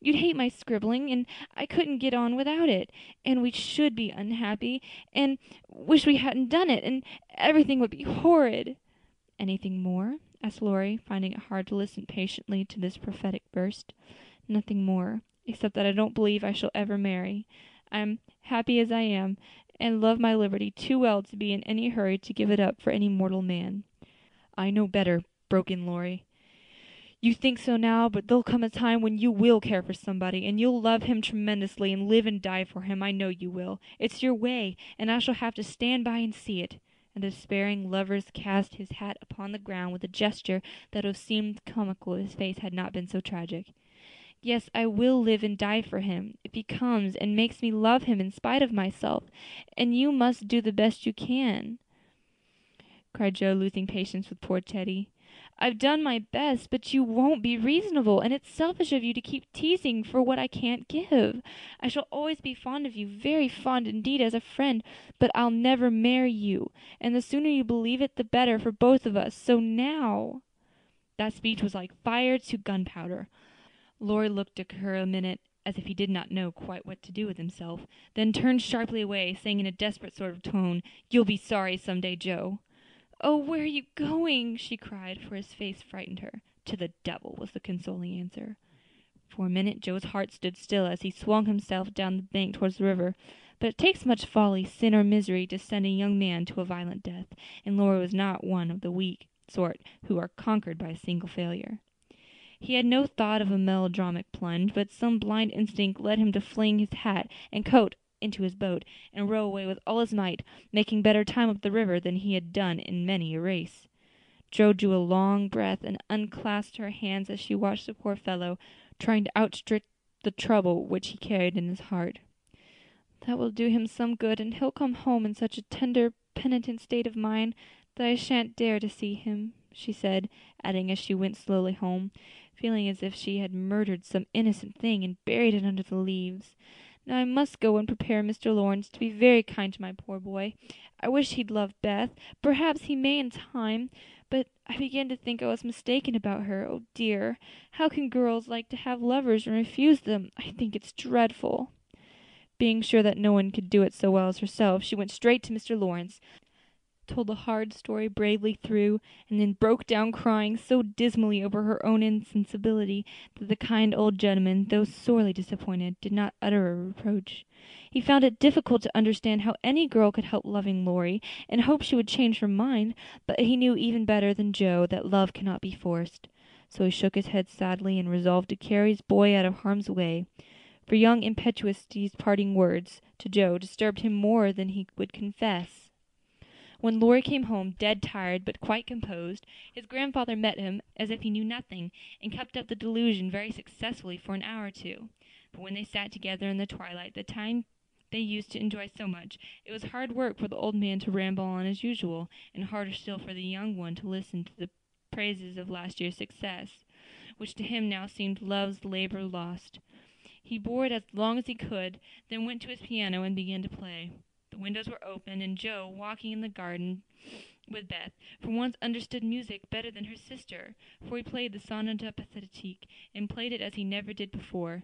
You'd hate my scribbling, and I couldn't get on without it, and we should be unhappy, and wish we hadn't done it, and everything would be horrid." "Anything more?" asked Lorry, finding it hard to listen patiently to this prophetic burst. "Nothing more, except that I don't believe I shall ever marry. I am happy as I am, and love my liberty too well to be in any hurry to give it up for any mortal man." "I know better," broke in Lorry. "You think so now, but there'll come a time when you will care for somebody, and you'll love him tremendously, and live and die for him. I know you will. It's your way, and I shall have to stand by and see it." And the despairing lover cast his hat upon the ground with a gesture that would have seemed comical if his face had not been so tragic. "Yes, I will live and die for him, if he comes and makes me love him in spite of myself, and you must do the best you can," cried Joe, losing patience with poor Teddy. "I've done my best, but you won't be reasonable, and it's selfish of you to keep teasing for what I can't give. I shall always be fond of you, very fond indeed as a friend, but I'll never marry you, and the sooner you believe it the better for both of us. So now—" That speech was like fire to gunpowder. Lorry looked at her a minute as if he did not know quite what to do with himself, then turned sharply away, saying in a desperate sort of tone, "You'll be sorry some day, Joe." "Oh, where are you going?" she cried, for his face frightened her. "To the devil," was the consoling answer. For a minute Joe's heart stood still as he swung himself down the bank towards the river. But it takes much folly, sin, or misery to send a young man to a violent death, and Lorry was not one of the weak sort who are conquered by a single failure. He had no thought of a melodramatic plunge, but some blind instinct led him to fling his hat and coat into his boat, and row away with all his might, making better time up the river than he had done in many a race. Joe drew a long breath and unclasped her hands as she watched the poor fellow, trying to outstrip the trouble which he carried in his heart. "That will do him some good, and he'll come home in such a tender, penitent state of mind that I shan't dare to see him," she said, adding as she went slowly home, feeling as if she had murdered some innocent thing and buried it under the leaves. "Now I must go and prepare Mr. Lawrence to be very kind to my poor boy. I wish he'd love Beth. Perhaps he may in time, but I begin to think I was mistaken about her. Oh dear, how can girls like to have lovers and refuse them? I think it's dreadful." Being sure that no one could do it so well as herself, she went straight to Mr. Lawrence, told the hard story bravely through, and then broke down crying so dismally over her own insensibility that the kind old gentleman, though sorely disappointed, did not utter a reproach. He found it difficult to understand how any girl could help loving Lorry, and hoped she would change her mind, but he knew even better than Joe that love cannot be forced. So he shook his head sadly, and resolved to carry his boy out of harm's way. For young impetuosity's parting words to Joe disturbed him more than he would confess. When Lorry came home, dead tired but quite composed, his grandfather met him as if he knew nothing, and kept up the delusion very successfully for an hour or two. But when they sat together in the twilight, the time they used to enjoy so much, it was hard work for the old man to ramble on as usual, and harder still for the young one to listen to the praises of last year's success, which to him now seemed love's labor lost. He bore it as long as he could, then went to his piano and began to play. The windows were open, and Joe, walking in the garden with Beth, for once understood music better than her sister, for he played the Sonata Pathetique, and played it as he never did before.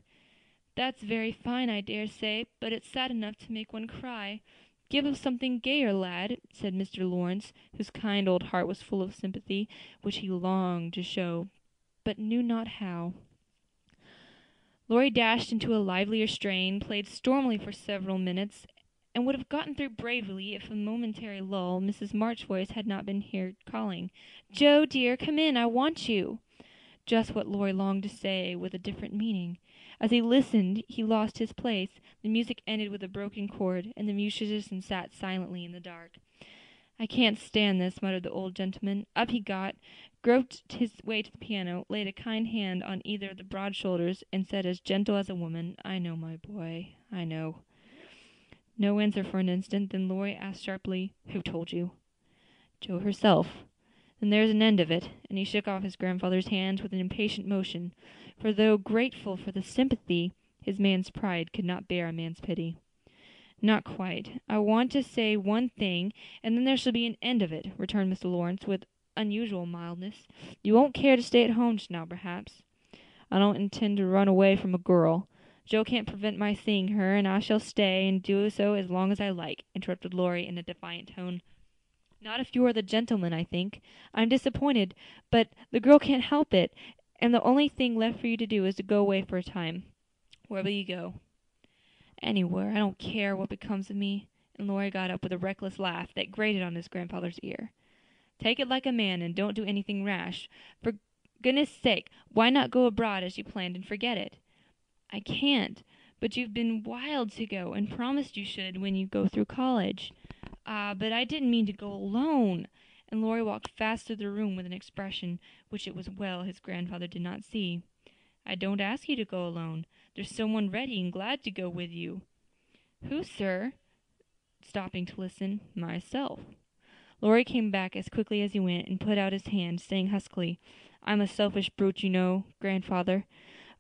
"That's very fine, I dare say, but it's sad enough to make one cry. Give us something gayer, lad," said Mr. Lawrence, whose kind old heart was full of sympathy, which he longed to show, but knew not how. Lorry dashed into a livelier strain, played stormily for several minutes, and would have gotten through bravely if, a momentary lull, Mrs. March's voice had not been heard calling, "Joe, dear, come in, I want you." Just what Lorry longed to say, with a different meaning. As he listened, he lost his place. The music ended with a broken chord, and the musician sat silently in the dark. "I can't stand this," muttered the old gentleman. Up he got, groped his way to the piano, laid a kind hand on either of the broad shoulders, and said as gentle as a woman, "I know, my boy, I know." No answer for an instant. Then Lorry asked sharply, "Who told you?" "Joe herself." "Then there's an end of it," and he shook off his grandfather's hands with an impatient motion, for though grateful for the sympathy, his man's pride could not bear a man's pity. "Not quite. I want to say one thing, and then there shall be an end of it," returned Mr. Lawrence with unusual mildness. "You won't care to stay at home just now, perhaps." I don't intend to run away from a girl. Joe can't prevent my seeing her, and I shall stay and do so as long as I like," interrupted Laurie in a defiant tone. "Not if you are the gentleman, I think. I'm disappointed, but the girl can't help it, and the only thing left for you to do is to go away for a time. Where will you go?" "Anywhere. I don't care what becomes of me." And Laurie got up with a reckless laugh that grated on his grandfather's ear. "Take it like a man, and don't do anything rash. For goodness' sake, why not go abroad as you planned and forget it?" "I can't. But you've been wild to go, and promised you should when you go through college." "Ah, but I didn't mean to go alone." And Lorry walked fast through the room with an expression which it was well his grandfather did not see. "I don't ask you to go alone. There's someone ready and glad to go with you." "Who, sir?" Stopping to listen. "Myself." Lorry came back as quickly as he went, and put out his hand, saying huskily, "I'm a selfish brute, you know, grandfather.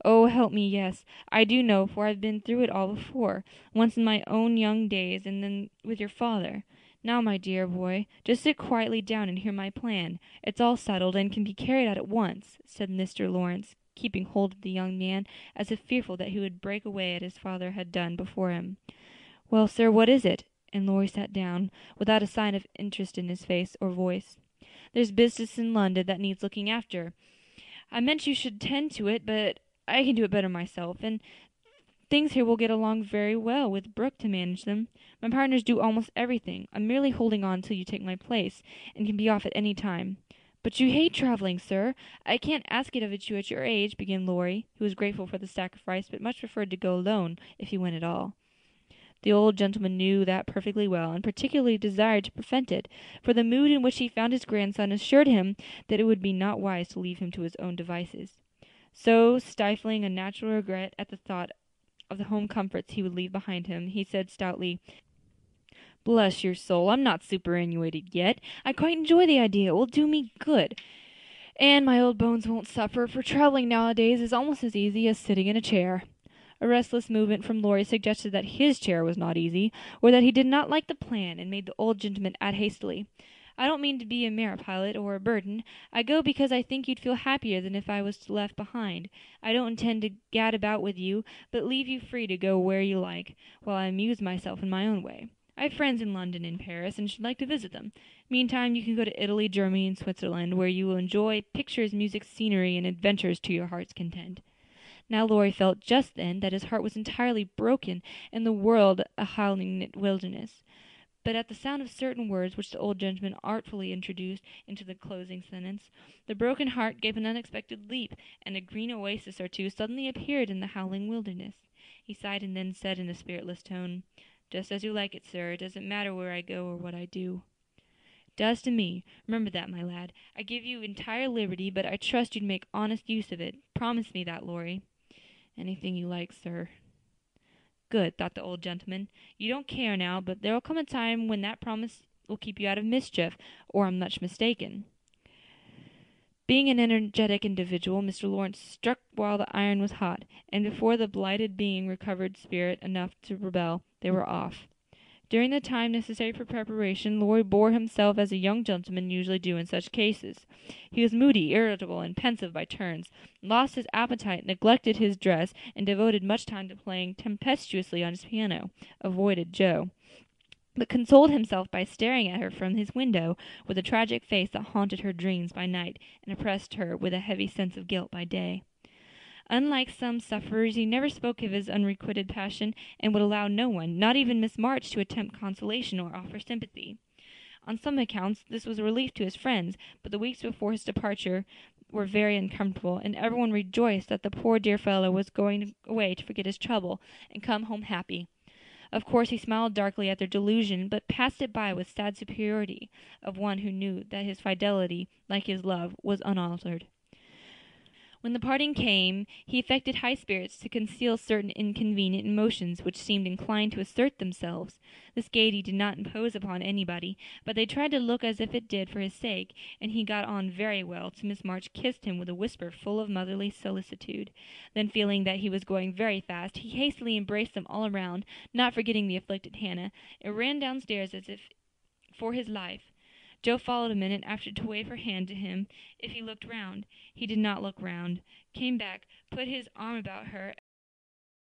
Oh, help me, yes, I do know, for I've been through it all before, once in my own young days, and then with your father. Now, my dear boy, just sit quietly down and hear my plan. It's all settled, and can be carried out at once," said Mr. Lawrence, keeping hold of the young man, as if fearful that he would break away as his father had done before him. "Well, sir, what is it?" And Lorry sat down, without a sign of interest in his face or voice. "There's business in London that needs looking after. I meant you should tend to it, but I can do it better myself, and things here will get along very well with Brooke to manage them. My partners do almost everything. I'm merely holding on till you take my place, and can be off at any time." "But you hate traveling, sir. I can't ask it of you at your age," began Lorry, who was grateful for the sacrifice, but much preferred to go alone, if he went at all. The old gentleman knew that perfectly well, and particularly desired to prevent it, for the mood in which he found his grandson assured him that it would be not wise to leave him to his own devices. So, stifling a natural regret at the thought of the home comforts he would leave behind him, he said stoutly, "Bless your soul, I'm not superannuated yet. I quite enjoy the idea. It will do me good, and my old bones won't suffer, for traveling nowadays is almost as easy as sitting in a chair." A restless movement from Lorry suggested that his chair was not easy, or that he did not like the plan, and made the old gentleman add hastily, "I don't mean to be a mare pilot, or a burden. I go because I think you'd feel happier than if I was left behind. I don't intend to gad about with you, but leave you free to go where you like, while I amuse myself in my own way. I have friends in London and Paris, and should like to visit them. Meantime, you can go to Italy, Germany, and Switzerland, where you will enjoy pictures, music, scenery, and adventures to your heart's content." Now Lorry felt just then that his heart was entirely broken, and the world a howling wilderness. But at the sound of certain words which the old gentleman artfully introduced into the closing sentence, the broken heart gave an unexpected leap, and a green oasis or two suddenly appeared in the howling wilderness. He sighed, and then said in a spiritless tone, "Just as you like it, sir. It doesn't matter where I go or what I do." "It does to me. Remember that, my lad. I give you entire liberty, but I trust you'd make honest use of it. Promise me that, Lorry." "Anything you like, sir." "Good," thought the old gentleman. "You don't care now, but there will come a time when that promise will keep you out of mischief, or I'm much mistaken." Being an energetic individual, Mr. Lawrence struck while the iron was hot, and before the blighted being recovered spirit enough to rebel, they were off. During the time necessary for preparation, Lorry bore himself as a young gentleman usually do in such cases. He was moody, irritable, and pensive by turns, lost his appetite, neglected his dress, and devoted much time to playing tempestuously on his piano, avoided Joe, but consoled himself by staring at her from his window with a tragic face that haunted her dreams by night, and oppressed her with a heavy sense of guilt by day. Unlike some sufferers, he never spoke of his unrequited passion, and would allow no one, not even Miss March, to attempt consolation or offer sympathy. On some accounts this was a relief to his friends, but the weeks before his departure were very uncomfortable, and everyone rejoiced that the poor dear fellow was going away to forget his trouble, and come home happy. Of course he smiled darkly at their delusion, but passed it by with sad superiority of one who knew that his fidelity, like his love, was unaltered. When the parting came, he affected high spirits to conceal certain inconvenient emotions which seemed inclined to assert themselves. This gaiety did not impose upon anybody, but they tried to look as if it did for his sake, and he got on very well till Miss March kissed him with a whisper full of motherly solicitude. Then, feeling that he was going very fast, he hastily embraced them all around, not forgetting the afflicted Hannah, and ran downstairs as if for his life. Joe followed a minute after to wave her hand to him if he looked round. He did not look round, came back, put his arm about her